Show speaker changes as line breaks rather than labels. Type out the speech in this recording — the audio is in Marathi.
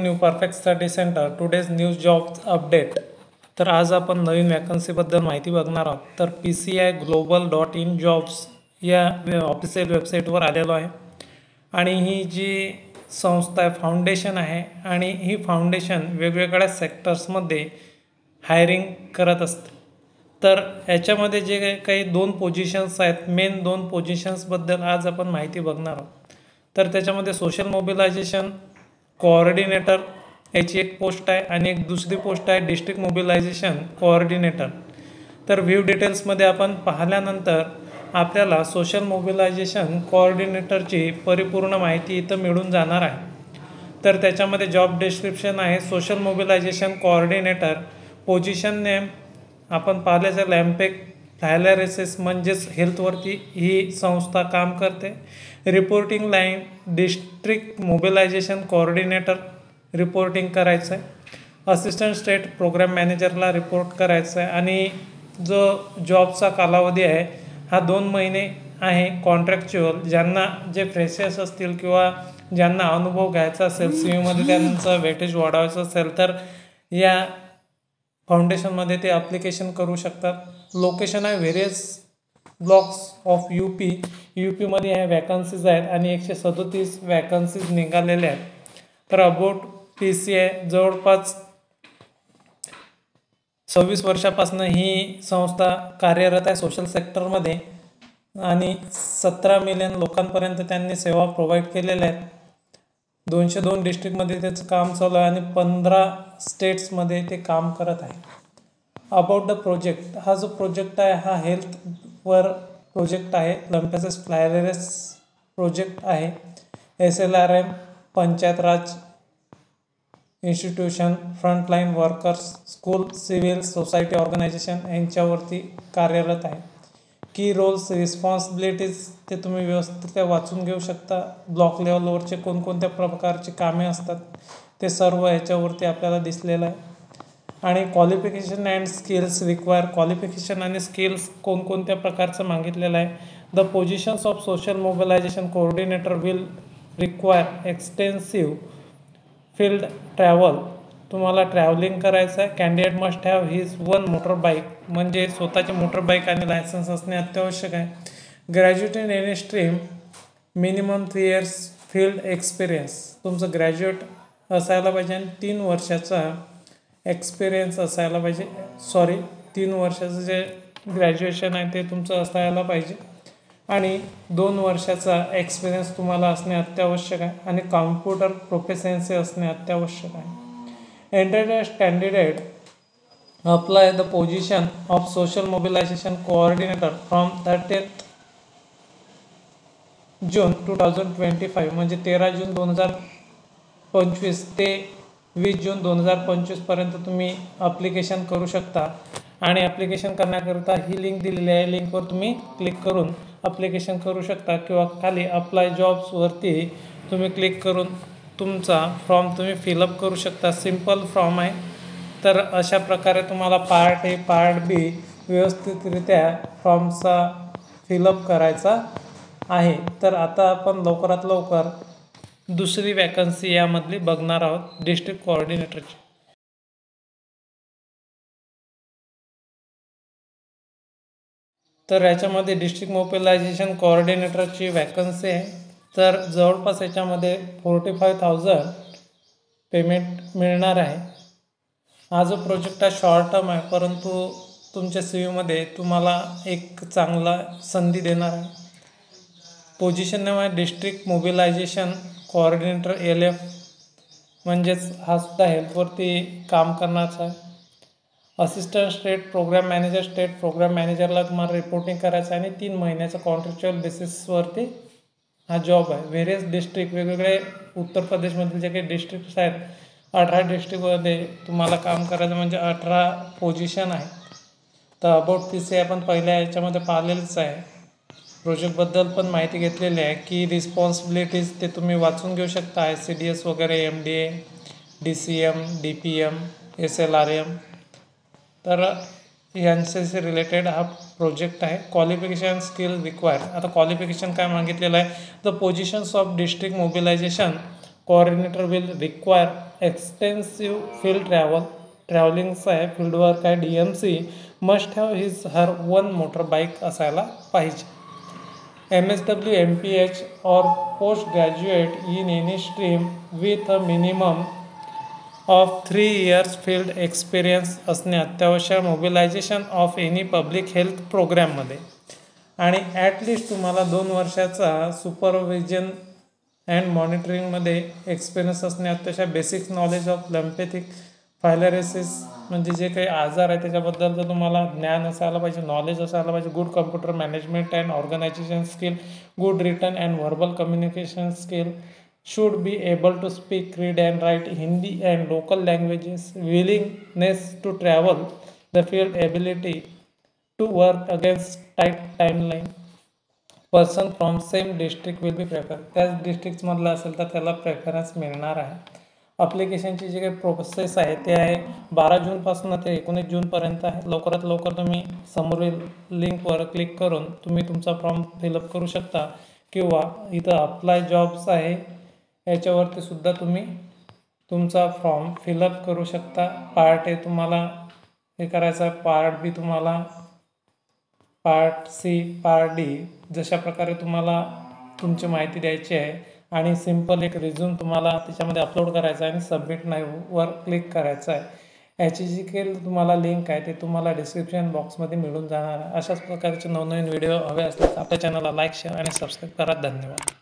New perfect study centre today's news job update. तर आज आपण नवीन वॅकन्सीबद्दल माहिती बघणार आहोत. तर PCI-global.in-jobs या ऑफिशियल वेबसाईटवर आलेलो आहे आणि ही जी संस्था आहे फाउंडेशन आहे आणि ही फाउंडेशन वेगवेगळ्या सेक्टर्समध्ये हायरिंग करत असते. तर याच्यामध्ये जे काही दोन पोझिशन्स आहेत, मेन दोन पोझिशन्सबद्दल आज आपण माहिती बघणार आहोत. तर त्याच्यामध्ये सोशल मोबिलायझेशन कोऑर्डिनेटर याची एक पोस्ट आहे आणि एक दुसरी पोस्ट आहे डिस्ट्रिक्ट मोबिलायझेशन कोऑर्डिनेटर. तर व्ह्यू डिटेल्समध्ये आपण पाहिल्यानंतर आपल्याला सोशल मोबिलायझेशन कोऑर्डिनेटरची परिपूर्ण माहिती इथं मिळून जाणार आहे. तर त्याच्यामध्ये जॉब डिस्क्रिप्शन आहे social mobilisation coordinator. Position name आपण पाहिल्याचं लॅम्पेक डायलिसिस म्हणजेच हेल्थवरती ही संस्था काम करते. Reporting line district mobilisation coordinator reporting करायचं आहे. असिस्टंट स्टेट प्रोग्राम मॅनेजरला रिपोर्ट करायचं आहे आणि जो जॉबचा कालावधी आहे हा 2 महिने आहे कॉन्ट्रॅक्च्युअल. ज्यांना जे फ्रेशर्स असतील किंवा ज्यांना अनुभव घ्यायचा असेल, CVमध्ये त्यांचं वेटेज वाढवायचं असेल तर या फाउंडेशनमध्ये ते ॲप्लिकेशन करू शकतात. लोकेशन आहे व्हेरियस ब्लॉक्स ऑफ यूपीमध्ये ह्या वॅकन्सीज आहेत आणि 137 वॅकन्सीज निघालेल्या आहेत. तर अबाउट PCI जवळपास 26 वर्षापासून ही संस्था कार्यरत आहे सोशल सेक्टरमध्ये आणि 17 मिलियन लोकांपर्यंत त्यांनी सेवा प्रोव्हाइड केलेल्या आहेत. 202 डिस्ट्रिक्टमध्ये त्याचं काम चालू आहे आणि 15 स्टेट्समध्ये ते काम करत आहे. अबाउट द प्रोजेक्ट, हा जो प्रोजेक्ट आहे हा हेल्थवर प्रोजेक्ट आहे. लंपेसिस फ्लायलेस प्रोजेक्ट आहे. SLRM, panchayat raj institution, frontline workers, school, civil society organization यांच्यावरती कार्यरत आहे. की रोल्स रिस्पॉन्सिबिलिटीज ते तुम्ही व्यवस्थित वाचून घेऊ शकता. ब्लॉक लेवलवरचे कोणकोणत्या प्रकारची कामे असतात ते सर्व याच्यावरती आपल्याला दिसलेलं आहे. आणि qualification and skills require, qualification आणि स्किल्स कोणकोणत्या प्रकारचं मागितलेलं आहे. The positions of social mobilisation coordinator will require extensive field travel, तुम्हाला ट्रॅव्हलिंग करायचं आहे. Candidate must have his one motor bike, म्हणजे स्वतःची मोटर बाईक आणि लायसन्स असणे अत्यावश्यक आहे. Graduate in any stream, minimum 3 years field experience, तुमचं ग्रॅज्युएट असायला पाहिजे आणि 3 वर्षाचा एक्सपिरियन्स असायला पाहिजे. 3 वर्षाचं जे ग्रॅज्युएशन आहे ते तुमचं असायला पाहिजे आणि 2 वर्षाचा एक्सपिरियन्स तुम्हाला असणे अत्यावश्यक आहे आणि कॉम्प्युटर प्रोफिशियन्सी असणे अत्यावश्यक आहे. Interest candidate apply the position of social mobilisation coordinator from 30th June 2025, म्हणजे 13 जून 2025 ते 20 जून 2025 पर्यंत तुम्ही ॲप्लिकेशन करू शकता. आणि ॲप्लिकेशन करण्याकरिता ही लिंक दिलेली आहे, लिंकवर तुम्ही क्लिक करून ॲप्लिकेशन करू शकता किंवा खाली अप्लाय जॉब्सवरती तुम्ही क्लिक करून तुमचा फॉर्म तुम्ही फिलअप करू शकता. सिम्पल फॉर्म आहे. तर अशा प्रकारे तुम्हाला पार्ट A पार्ट B व्यवस्थितरित्या फॉर्मचा फिलअप करायचा आहे. तर आता आपण लवकरात लवकर दुसरी वॅकन्सी यामधली बघणार आहोत डिस्ट्रिक्ट कोऑर्डिनेटरची. तर याच्यामध्ये डिस्ट्रिक्ट मोबिलायझेशन कोऑर्डिनेटरची वॅकन्सी आहे. तर जवळपास याच्यामध्ये 45,000 पेमेंट मिळणार आहे. हा जो प्रोजेक्ट हा शॉर्ट टर्म आहे, परंतु तुमच्या CVमध्ये तुम्हाला एक चांगला संधी देणार आहे. पोझिशन नेम आहे डिस्ट्रिक्ट मोबिलायझेशन कोऑर्डिनेटर LF, म्हणजेच हा सुद्धा हेल्थवरती काम करण्याचा आहे. Assistant state programme manager, state programme मॅनेजरला तुम्हाला रिपोर्टिंग करायचं आहे आणि 3 महिन्याचा कॉन्ट्रॅक्च्युअल बेसिसवरती हा जॉब आहे. व्हेरियस डिस्ट्रिक्ट, वेगवेगळे उत्तर प्रदेशमधील जे काही डिस्ट्रिक्ट्स आहेत 18 डिस्ट्रिक्टमध्ये तुम्हाला काम करायचं, म्हणजे 18 पोझिशन आहे. तर अबाउट PCI आपण पहिल्या याच्यामध्ये पाहिलेलंच आहे. प्रोजेक्टबद्दल पण माहिती घेतलेली आहे. की रिस्पॉन्सिबिलिटीज ते तुम्ही वाचून घेऊ शकता. ICDS वगैरे, MDA, DCM, DPM, SLRM. तर यांच्याशी रिलेटेड हा प्रोजेक्ट आहे. क्वालिफिकेशन स्किल रिक्वायर्ड, आता क्वालिफिकेशन काय मागितलेलं आहे. The positions of district mobilisation coordinator will require extensive field ट्रॅव्हलिंगचं आहे, फील्ड वर्क आहे, DMC must have his her one motor bike असायला पाहिजे. MSW MPH or postgraduate in any stream with a minimum of 3 years field experience असणे अत्यावश्यक. Mobilisation of any public health प्रोग्राममध्ये आणि ॲटलिस्ट तुम्हाला 2 वर्षाचा सुपरविजन अँड मॉनिटरिंगमध्ये एक्सपिरियन्स असणे अत्यावश्यक. बेसिक नॉलेज ऑफ लंपेथिक फायलरेसिस म्हणजे जे काही आजार आहे त्याच्याबद्दलचं तुम्हाला ज्ञान असायला पाहिजे, नॉलेज असायला पाहिजे. Good computer management and organisation skill, good written and verbal communication skill, should be able to speak, read and write Hindi and local languages, willingness to travel the field, ability to work against tight timeline. Person from same district will be prefer. त्याच डिस्ट्रिक्टमधला असेल तर त्याला प्रेफरन्स मिळणार आहे. अप्लिकेशनची जी काही प्रोसेस आहे ते आहे 12 जूनपासून ते 19 जूनपर्यंत आहे. लवकरात लवकर तुम्ही समोरील लिंकवर क्लिक करून तुम्ही तुमचा फॉर्म फिलअप करू शकता किंवा इथं अप्लाय जॉब्स आहे याच्यावरती सुद्धा तुम्ही तुमचा फॉर्म फिलअप करू शकता. पार्ट ए तुम्हाला हे करायचं आहे, पार्ट बी तुम्हाला, पार्ट सी, पार्ट डी जशा प्रकारे तुम्हाला तुमची माहिती द्यायची आहे आणि सिम्पल एक रिझ्यूम तुम्हाला त्याच्यामध्ये अपलोड करायचा आहे आणि सबमिट नाही वर क्लिक करायचं आहे. याची जी काही तुम्हाला लिंक आहे ते तुम्हाला डिस्क्रिप्शन बॉक्समध्ये मिळून जाणार आहे. अशाच प्रकारचे नवनवीन व्हिडिओ हवे असल्यास आपल्या चॅनलला लाईक, शेअर आणि सबस्क्राईब करा. धन्यवाद.